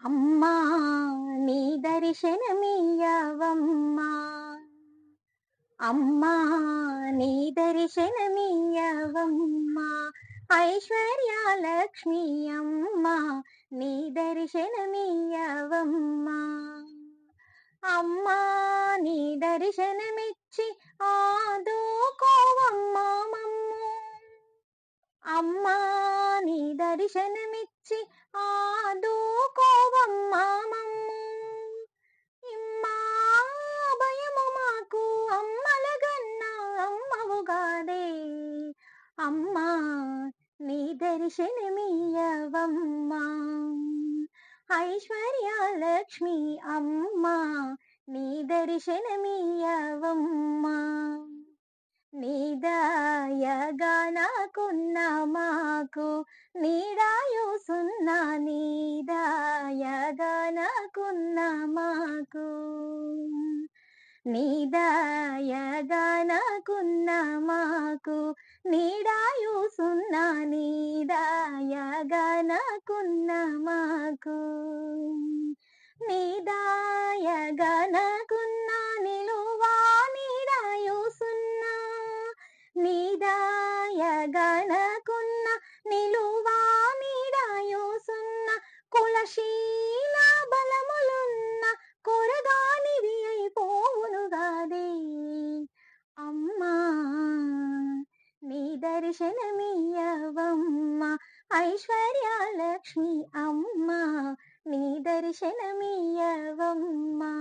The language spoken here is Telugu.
అమ్మా నీ దర్శనమియ్యవమ్మా, అమ్మా నీ దర్శనమియ్యవమ్మా, ఐశ్వర్యలక్ష్మి అమ్మా నీ దర్శనమియ్యవమ్మా. అమ్మా నీ దర్శనమిచ్చి ఆదుకోవమ్మా మమ్ము, అమ్మా నీ దర్శనమిచ్చి ఆదుకోవమ్మా మమ్ము. ఇమ్మా భయము మాకు అమ్మలగన్నా అమ్మవుగాదే, అమ్మా నీ దర్శనమియ్యవమ్మా, ఐశ్వర్యలక్ష్మి అమ్మా నీ దర్శనమియ్యవమ్మా. నీ దయగా నాకున్న మాకు నీడాయుసున్న, నీ దయగా నాకున్న మాకు, నీ దయగా నాకున్న మాకు నీడాయుసున్న, నీ దయగా నాకున్న మాకు, నీ దయగా నాకున్న నిలువా నీడాయుసున్న, నీ దయగా నాకున్న నిలువా నీడాయుసున్న, కులశీల బలములున్న కొరగానివి అయిపోవునుగాదే, అమ్మా నీ దర్శనమియ్యవమ్మా, ఐశ్వర్యలక్ష్మి అమ్మా నీ దర్శనమియ్యవమ్మా.